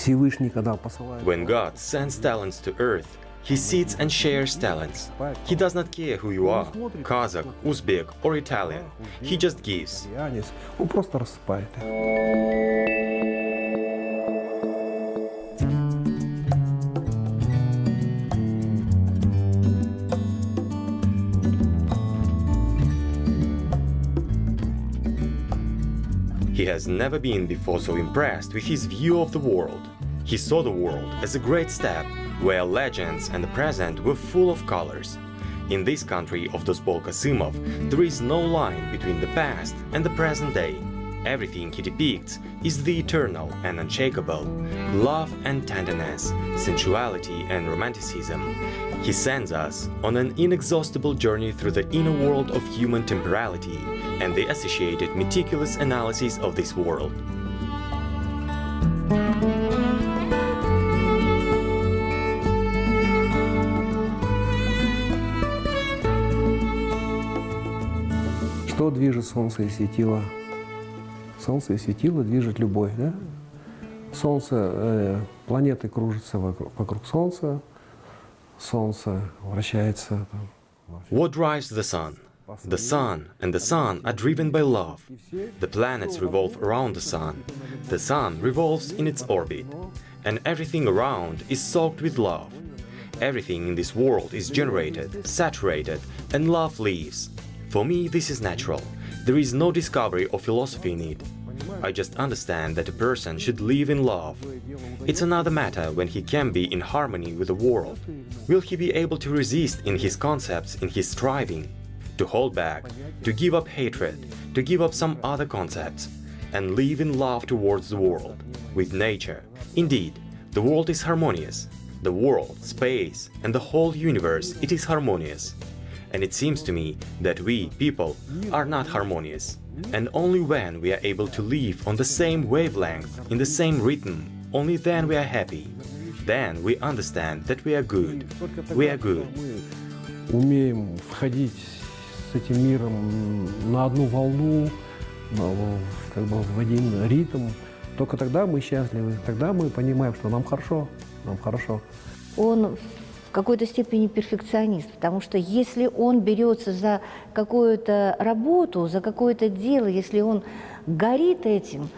When God sends talents to earth, He sits and shares talents. He does not care who you are, Kazakh, Uzbek or Italian. He just gives. Он просто рассыпает. He has never been before so impressed with his view of the world. He saw the world as a great step, where legends and the present were full of colors. In this country of Dosbol Kassymov, there is no line between the past and the present day. Everything he depicts is the eternal and unshakable, love and tenderness, sensuality and romanticism. He sends us on an inexhaustible journey through the inner world of human temporality and the associated meticulous analysis of this world. Что движет солнце и светило? Солнце и светило движет любовь, да? Солнце, планеты кружатся вокруг Солнца, Солнце вращается. What drives the sun? The sun and the sun are driven by love. The planets revolve around the sun. The sun revolves in its orbit. And everything around is soaked with love. Everything in this world is generated, saturated, and love lives. For me, this is natural. There is no discovery or philosophy in it. I just understand that a person should live in love. It's another matter when he can be in harmony with the world. Will he be able to resist in his concepts, in his striving? To hold back, to give up hatred, to give up some other concepts, and live in love towards the world, with nature. Indeed, the world is harmonious. The world, space, and the whole universe, it is harmonious. And it seems to me that we, people, are not harmonious. And only when we are able to live on the same wavelength, in the same rhythm, only then we are happy. Then we understand that we are good. We are good. Умеем входить с этим миром на одну волну, как бы в один ритм. Только тогда мы счастливы, тогда мы понимаем, что нам хорошо, нам хорошо. Он в какой-то степени перфекционист, потому что если он берется за какую-то работу, за какое-то дело, если он горит этим,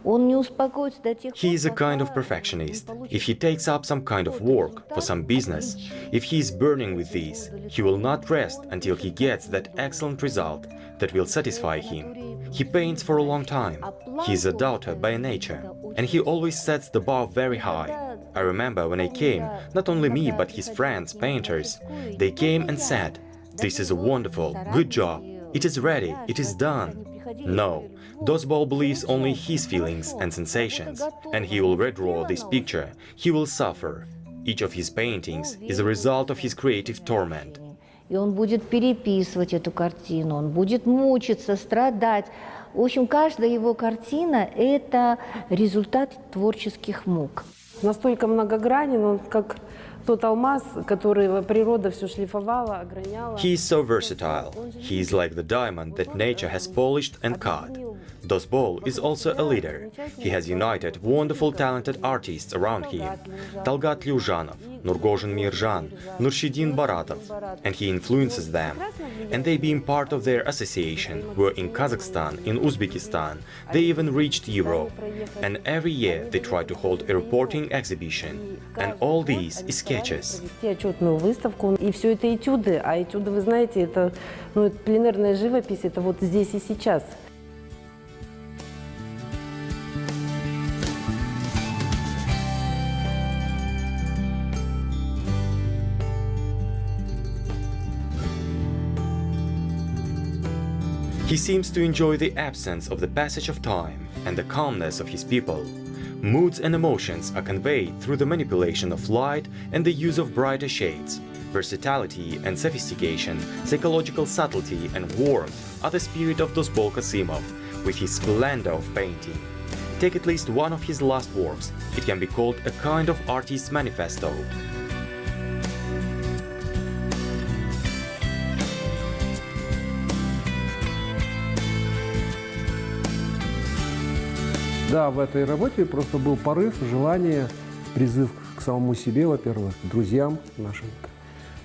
он не успокоится до тех пор, He is a kind of perfectionist. If he takes up some kind of work for some business, if he is burning with this, he will not rest until he gets that excellent result that will satisfy him. He paints for a long time. He is a doubter by nature, and he always sets the bar very high. I remember when I came, not only me but his friends, painters, they came and said, "This is a wonderful, good job. It is ready, it is done." No, Dosbol believes only his feelings and sensations, and he will redraw this picture, he will suffer. Each of his paintings is a result of his creative torment. И он будет переписывать эту картину, он будет мучиться, страдать. В общем, каждая его картина – это результат творческих мук. Настолько многогранен, он как тот алмаз, который природа все шлифовала, ограняла. He is so versatile. He is like the diamond that nature has polished and cut. Dosbol is also a leader. He has united wonderful talented artists around him. Talgat Lyuzhanov, Nurgozhin Mirjan, Nurshidin Baratov, and he influences them. And they being part of their association were in Kazakhstan, in Uzbekistan, they even reached Europe. And every year they try to hold a reporting exhibition. And all these is sketches. Отчетную выставку. И все это этюды. А этюды, вы знаете, это пленерная живопись, это вот здесь и сейчас. He seems to enjoy the absence of the passage of time and the calmness of his people. Moods and emotions are conveyed through the manipulation of light and the use of brighter shades. Versatility and sophistication, psychological subtlety and warmth are the spirit of Dosbol Kassymov, with his splendor of painting. Take at least one of his last works, it can be called a kind of artist's manifesto. Да, в этой работе просто был порыв, желание, призыв к самому себе, во-первых, к друзьям, нашим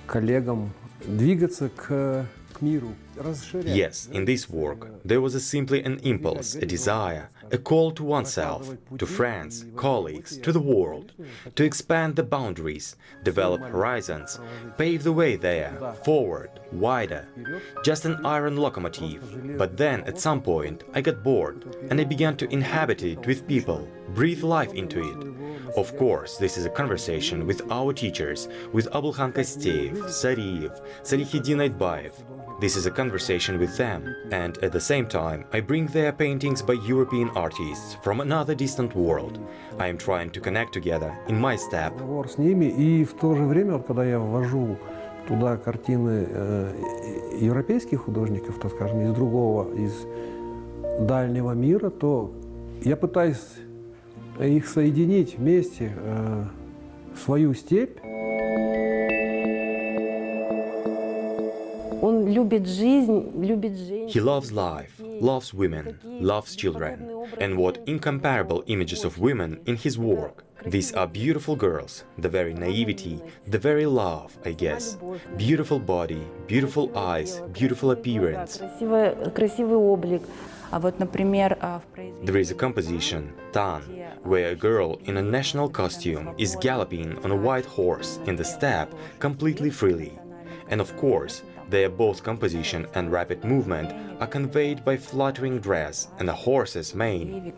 коллегам, двигаться к миру, расширять. Yes, in this work, there was simply an impulse, a desire, a call to oneself, to friends, colleagues, to the world, to expand the boundaries, develop horizons, pave the way there, forward, wider, just an iron locomotive. But then, at some point, I got bored, and I began to inhabit it with people, breathe life into it. Of course, this is a conversation with our teachers, with Abulkhan Kosteyev, Zahir, Salihidin Abayev. This is a conversation with them, and at the same time, I bring their paintings by European artists from another distant world. I am trying to connect together in my step. Разговор с ними, и в то же время, вот, когда я ввожу туда картины европейских художников, так скажем, из дальнего мира, то я пытаюсь их соединить вместе, свою степь. Он любит жизнь, любит женщин. He loves life, loves women, loves children, and what incomparable images of women in his work. These are beautiful girls, the very naivety, the very love, I guess. Beautiful body, beautiful eyes, beautiful appearance. Красивый облик. А вот, например, There is a composition, Tan, where a girl in a national costume is galloping on a white horse in the steppe completely freely. And of course, their both composition and rapid movement are conveyed by fluttering dress and a horse's mane.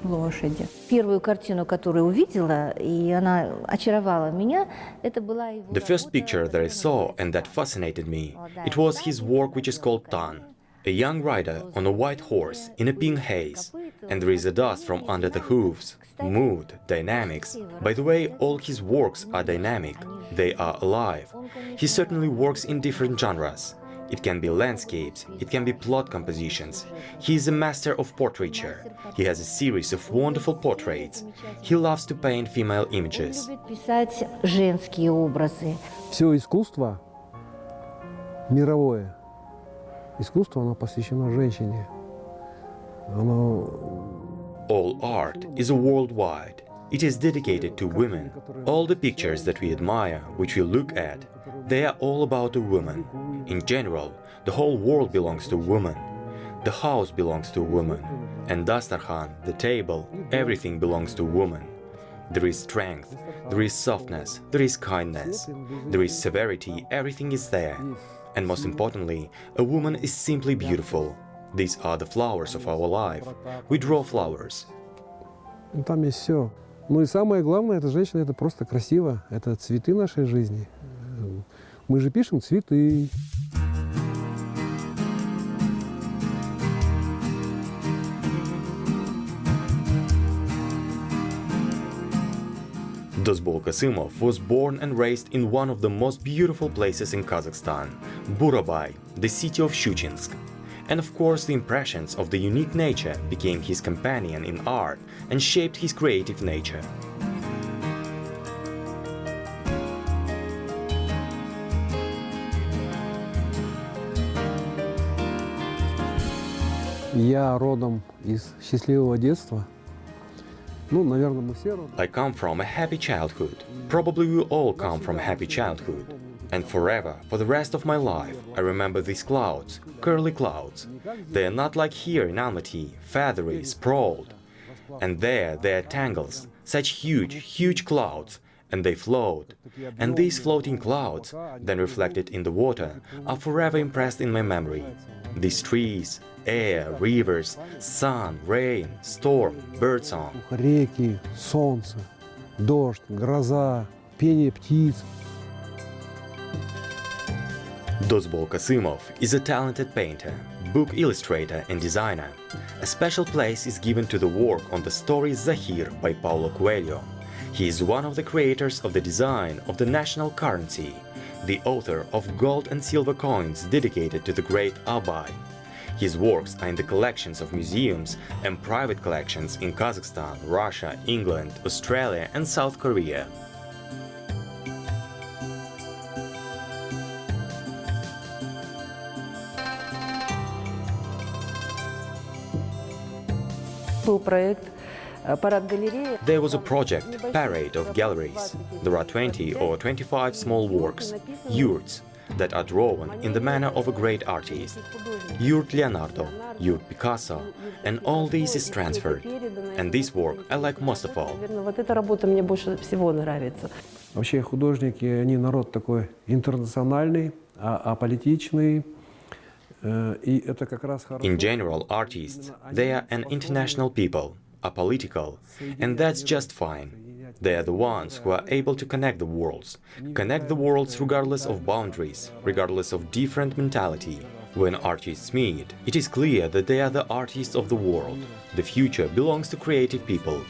лошади. Первую картину, которую увидела, и она очаровала меня, это была его The first picture that I saw and that fascinated me, it was his work which is called Tan. A young rider on a white horse in a pink haze, and there is a dust from under the hooves, mood, dynamics. By the way, all his works are dynamic, they are alive. He certainly works in different genres. It can be landscapes, it can be plot compositions. He is a master of portraiture. He has a series of wonderful portraits. He loves to paint female images. любит писать женские образы. Все искусство мировое, искусство, оно посвящено женщине. All art is worldwide. It is dedicated to women. All the pictures that we admire, which we look at, they are all about a woman. In general, the whole world belongs to a woman. The house belongs to a woman. And Dastarkhan, the table, everything belongs to a woman. There is strength, there is softness, there is kindness, there is severity, everything is there. And most importantly, a woman is simply beautiful. These are the flowers of our life. We draw flowers. Там есть все. Ну и самое главное, эта женщина, это просто красиво. Это цветы нашей жизни. Мы же пишем цветы. Dosbol Kassymov was born and raised in one of the most beautiful places in Kazakhstan, Abai, the city of Shchuchinsk. And of course, the impressions of the unique nature became his companion in art and shaped his creative nature. Я родом из счастливого детства. Ну, наверное, мы все родом. I come from a happy childhood. Probably we all come from a happy childhood. And forever, for the rest of my life, I remember these clouds, curly clouds. They are not like here in Almaty, feathery, sprawled. And there, they are tangles, such huge, huge clouds, and they float. And these floating clouds, then reflected in the water, are forever impressed in my memory. These trees, air, rivers, sun, rain, storm, birdsong. Реки, солнце, дождь, гроза, пение птиц. Dosbol Kassymov is a talented painter, book illustrator and designer. A special place is given to the work on the story Zahir by Paulo Coelho. He is one of the creators of the design of the national currency, the author of gold and silver coins dedicated to the great Abai. His works are in the collections of museums and private collections in Kazakhstan, Russia, England, Australia and South Korea. Был проект парад галереи. There was a project, parade of galleries. There are 20 or 25 small works, yurts, that are drawn in the manner of a great artist. Yurt Leonardo, yurt Picasso, and all this is transferred. And this work I like most of all. Наверное, вот эта работа мне больше всего нравится. Вообще художники, они народ такой интернациональный, аполитичный. И это как раз хорошо. In general, artists, they are an international people, apolitical, and that's just fine. They are the ones who are able to connect the worlds regardless of boundaries, regardless of different mentality. When artists meet, it is clear that they are the artists of the world. The future belongs to creative people.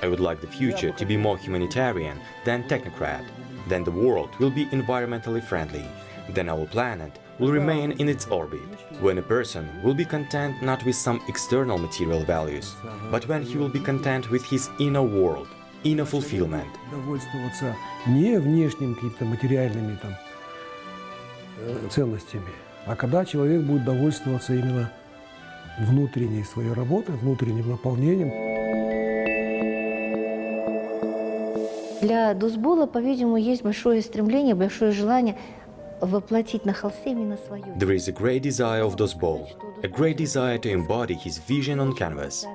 I would like the future to be more humanitarian than technocrat. Then the world will be environmentally friendly. Then our planet will remain in its orbit. When a person will be content not with some external material values, but when he will be content with his inner world, inner fulfillment. Довольствоваться не внешними какими-то материальными там, ценностями, а когда человек будет довольствоваться именно внутренней своей работой, внутренним наполнением. Для Досбола, по-видимому, есть большое стремление, большое желание воплотить на холсте именно свое. There is a great desire of Dosbol, a great desire to embody his vision on canvas.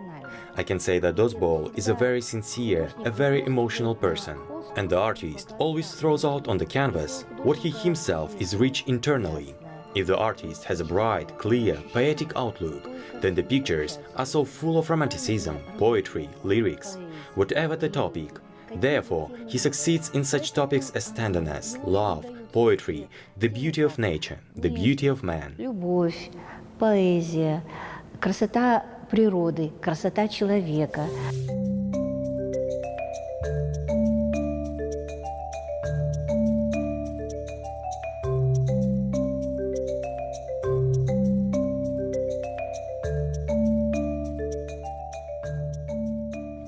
I can say that Dosbol is a very sincere, a very emotional person, and the artist always throws out on the canvas what he himself is rich internally. If the artist has a bright, clear, poetic outlook, then the pictures are so full of romanticism, poetry, lyrics, whatever the topic. Therefore, he succeeds in such topics as tenderness, love, poetry, the beauty of nature, the beauty of man. Любовь, поэзия, красота природы, красота человека.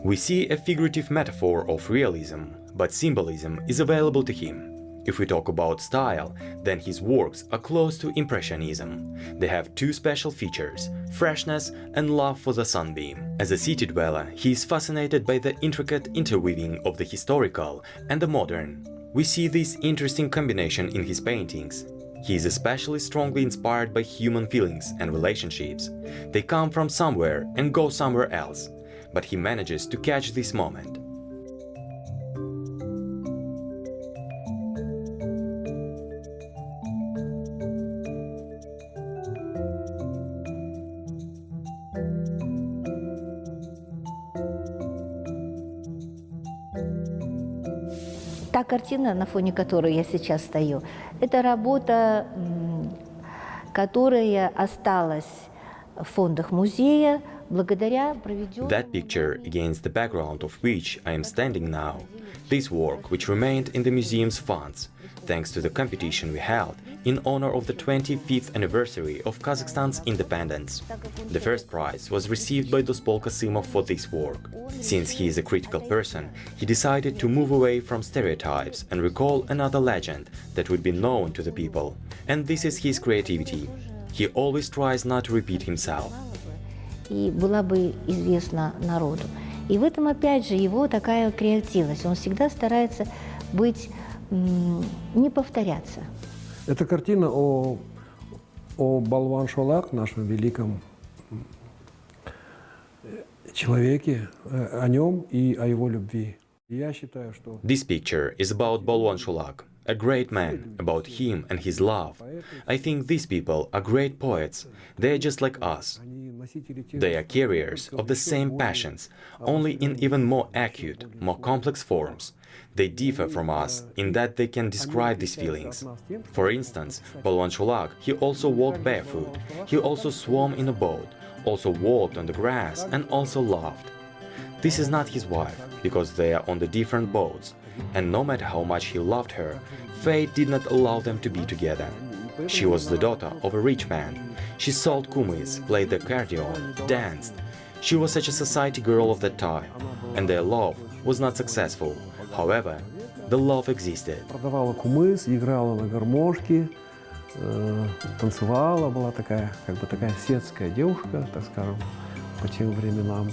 We see a figurative metaphor of realism, but symbolism is available to him. If we talk about style, then his works are close to Impressionism. They have two special features, freshness and love for the sunbeam. As a city dweller, he is fascinated by the intricate interweaving of the historical and the modern. We see this interesting combination in his paintings. He is especially strongly inspired by human feelings and relationships. They come from somewhere and go somewhere else, but he manages to catch this moment. Та картина, на фоне которой я сейчас стою, это работа, которая осталась в фондах музея благодаря проведенному... That picture, against the background of which I am standing now, this work which remained in the museum's funds, thanks to the competition we held in honor of the 25th anniversary of Kazakhstan's independence. The first prize was received by Dosbol Kassymov for this work. Since he is a critical person, he decided to move away from stereotypes and recall another legend that would be known to the people. And this is his creativity. He always tries not to repeat himself. И была бы известна народу. И в этом, опять же, его такая креативность. Он всегда старается быть, не повторяться. Это картина о Baluan Sholak, нашем великом человеке, о нем и о его любви. Я считаю, что... This picture is about Baluan Sholak, a great man, about him and his love. I think these people are great poets. They are just like us. They are carriers of the same passions, only in even more acute, more complex forms. They differ from us in that they can describe these feelings. For instance, Baluan Sholak, he also walked barefoot, he also swam in a boat, also walked on the grass and also loved. This is not his wife, because they are on the different boats, and no matter how much he loved her, fate did not allow them to be together. She was the daughter of a rich man. She sold kumis, played the accordion, danced. She was such a society girl of that time, and their love was not successful. However, the love existed. Продавала кумыс, играла на гармошке, танцевала, была такая, как бы такая светская девушка, так скажем, по тем временам.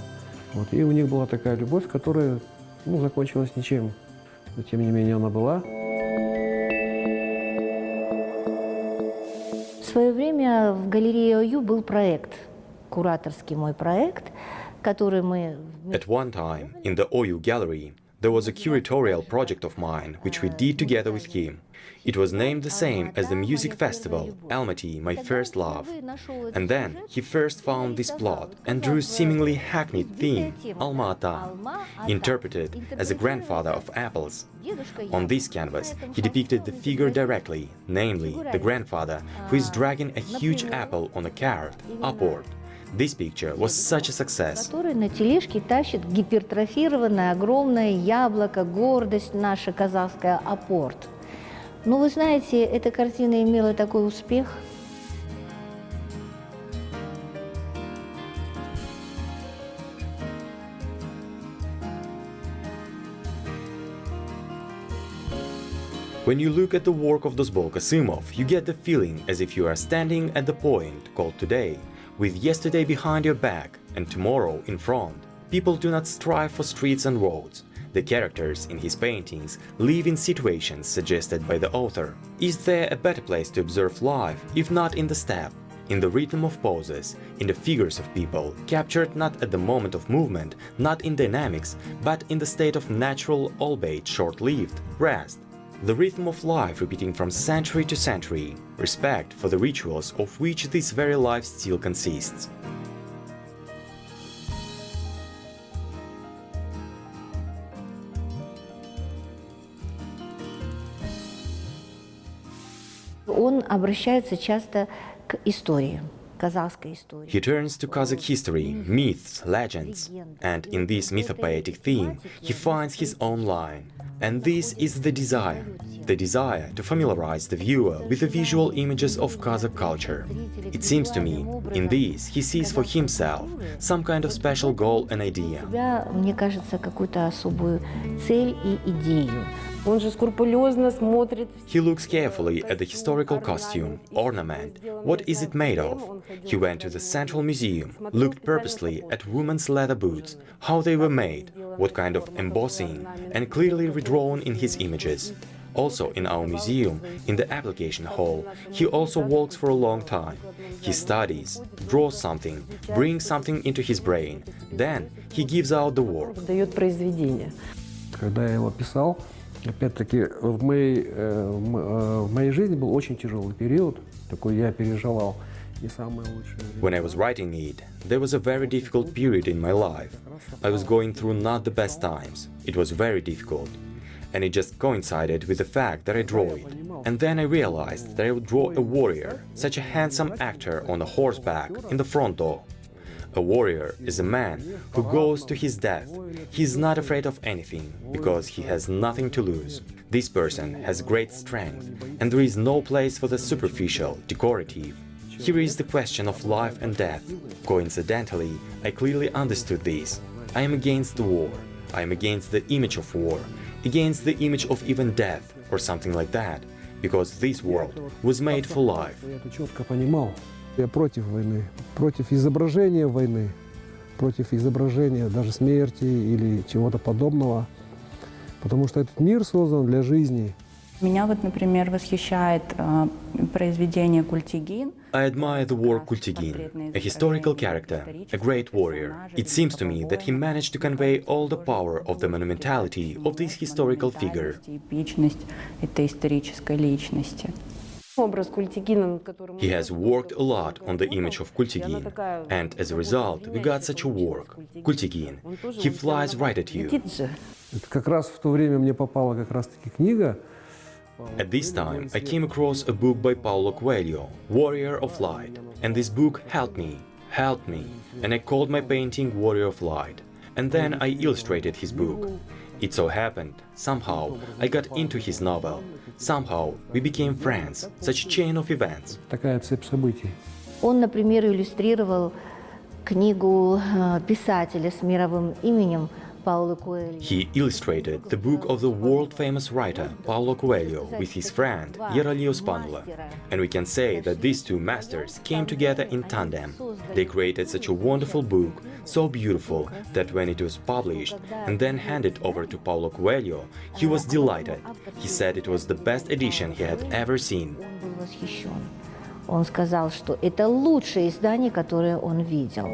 Вот. И у них была такая любовь, которая закончилась ничем. Но тем не менее она была. В свое время в галерее ОЮ был проект, кураторский мой проект, который мы... At one time, in the OU gallery, there was a curatorial project of mine which we did together with him. It was named the same as the music festival, Almaty, My First Love. And then he first found this plot and drew seemingly hackneyed theme, Alma-Ata, interpreted as the grandfather of apples. On this canvas, he depicted the figure directly, namely the grandfather, who is dragging a huge apple on a cart upward. This picture was such a success. Который на тележке тащит гипертрофированное огромное яблоко, гордость наша казахская, апорт. Но вы знаете, эта картина имела такой успех. When you look at the work of Dosbol Kassymov, you get the feeling as if you are standing at the point called today, with yesterday behind your back and tomorrow in front. People do not strive for streets and roads. The characters in his paintings live in situations suggested by the author. Is there a better place to observe life, if not in the step, in the rhythm of poses, in the figures of people, captured not at the moment of movement, not in dynamics, but in the state of natural, albeit short-lived, rest? The rhythm of life repeating from century to century, respect for the rituals of which this very life still consists. Он обращается часто к истории, казахской истории. He turns to Kazakh history, myths, legends, and in this mythopoetic theme, he finds his own line. And this is the desire to familiarize the viewer with the visual images of Kazakh culture. It seems to me, in this he sees for himself some kind of special goal and idea. Мне кажется, какую-то особую цель и идею. Он же скрупулезно смотрит. He looks carefully at the historical costume, ornament, what is it made of? He went to the Central Museum, looked purposely at women's leather boots, how they were made, what kind of embossing, and clearly redrawn in his images. Also in our museum, in the application hall, he also walks for a long time. He studies, draws something, brings something into his brain, then he gives out the work. Дает произведение. Когда я его писал, опять-таки, в моей жизни был очень тяжелый период, такой я переживал не самые лучшие. When I was writing it, there was a very difficult period in my life. I was going through not the best times. It was very difficult. And it just coincided with the fact that I draw it. And then I realized that I would draw a warrior, such a handsome actor on a horseback in the front door. A warrior is a man who goes to his death. He is not afraid of anything, because he has nothing to lose. This person has great strength, and there is no place for the superficial, decorative. Here is the question of life and death. Coincidentally, I clearly understood this. I am against the war. I am against the image of war, against the image of even death, or something like that, because this world was made for life. Я это четко понимал. Я против войны, против изображения войны, против изображения даже смерти или чего-то подобного, потому что этот мир создан для жизни. Меня вот, например, восхищает произведение Культигин. I admire the war Kultigin, a historical character, a great warrior. It seems to me that he managed to convey all the power of the monumentality of this historical figure. Типичность этой исторической личности. Образ Культигина, над которым... He has worked a lot on the image of Kultigin, and as a result, we got such a work. Kultigin, he flies right at you. Летит же. Это как раз в то время мне попала как раз-таки книга. At this time, I came across a book by Paulo Coelho, Warrior of Light, and this book helped me, and I called my painting Warrior of Light, and then I illustrated his book. It so happened, somehow, I got into his novel. Somehow, we became friends, such a chain of events. Такая цепь событий. Он, например, иллюстрировал книгу писателя с мировым именем Paulo Coelho. He illustrated the book of the world-famous writer Paulo Coelho with his friend Joly, and we can say that these two masters came together in tandem. They created such a wonderful book, so beautiful that when it was published and then handed over to Paulo Coelho, he was delighted. He said it was the best edition he had ever seen. Он был восхищен. Он сказал, что это лучшее издание, которое он видел.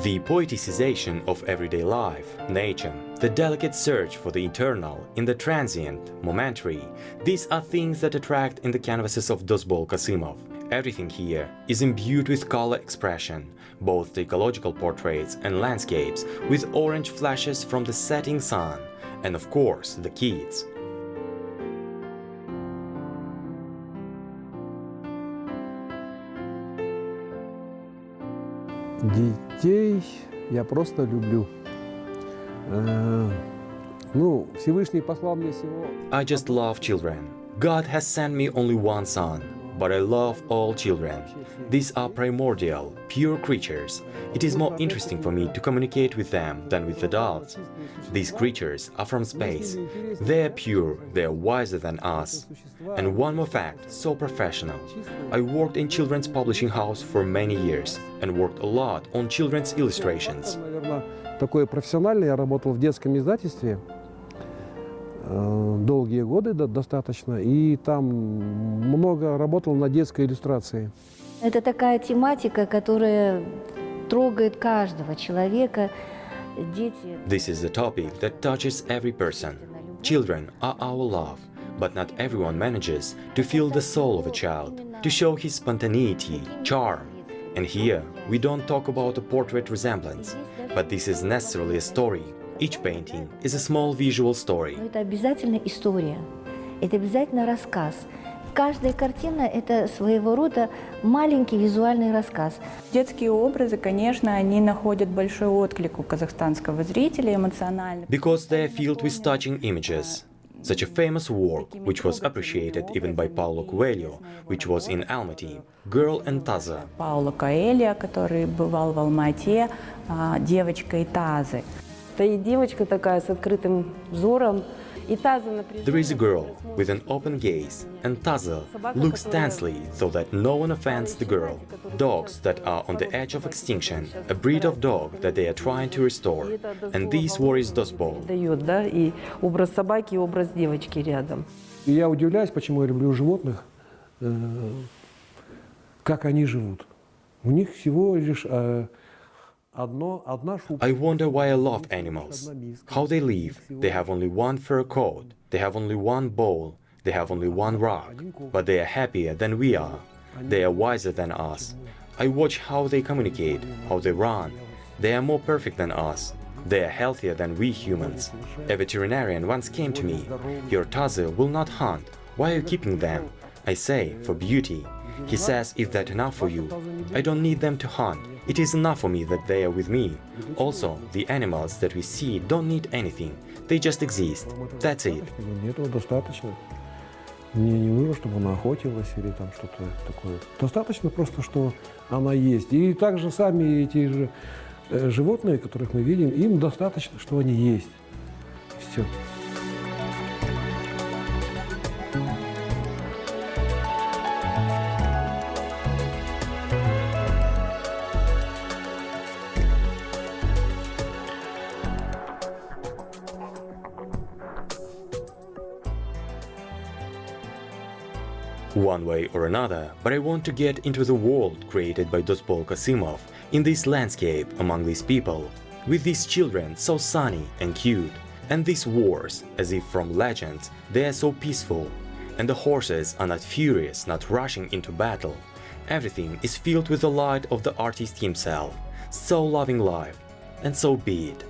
The poeticization of everyday life, nature, the delicate search for the eternal in the transient, momentary, these are things that attract in the canvases of Dosbol Kassymov. Everything here is imbued with color expression, both the ecological portraits and landscapes, with orange flashes from the setting sun, and of course the kids. Детей я просто люблю. Ну, Всевышний послал мне всего. I just love children. God has sent me only one son, but I love all children. These are primordial, pure creatures. It is more interesting for me to communicate with them than with adults. These creatures are from space. They are pure, they are wiser than us. And one more fact, so professional. I worked in children's publishing house for many years and worked a lot on children's illustrations. Наверное, такое профессиональное. Я работал в детском издательстве долгие годы достаточно, и там много работал на детской иллюстрации. Это такая тематика, которая трогает каждого человека. Дети. This is the topic that touches every person. Children are our love, but not everyone manages to feel the soul of a child, to show his spontaneity, charm. And here, we don't talk about a portrait resemblance, but this is necessarily a story. Each painting is a small visual story. Это обязательно история, это обязательно рассказ. Каждая картина – это своего рода маленький визуальный рассказ. Детские образы, конечно, они находят большой отклик у казахстанского зрителя эмоционально. Because they are filled with touching images. Such a famous work, which was appreciated even by Paulo Coelho, which was in Almaty, Girl and Taza. Paulo Coelho, который бывал в Алмате, девочка и Тазы. Стоит девочка такая с открытым взором, и Таза напряжена. There is a girl with an open gaze, and Taza looks tensely so that no one offends the girl. Dogs that are on the edge of extinction, a breed of dog that they are trying to restore, and these worries Dosbol. Дает, да, и образ собаки, и образ девочки рядом. И я удивляюсь, почему я люблю животных, как они живут. У них всего лишь одна шубка. I wonder why I love animals. How they live. They have only one fur coat. They have only one bowl. They have only one rug. But they are happier than we are. They are wiser than us. I watch how they communicate, how they run. They are more perfect than us. They are healthier than we humans. A veterinarian once came to me. Your Taza will not hunt. Why are you keeping them? I say, for beauty. He says, is that enough for you? I don't need them to hunt. It is enough for me that they are with me. Also, the animals that we see don't need anything. They just exist. That's it. Этого достаточно. Мне не нужно, чтобы она охотилась или там что-то такое. Достаточно просто, что она есть. И также сами эти же животные, которых мы видим, им достаточно, что они есть. Все. One way or another, but I want to get into the world created by Dosbol Kassymov, in this landscape among these people, with these children so sunny and cute, and these wars, as if from legends, they are so peaceful, and the horses are not furious, not rushing into battle. Everything is filled with the light of the artist himself, so loving life, and so be it.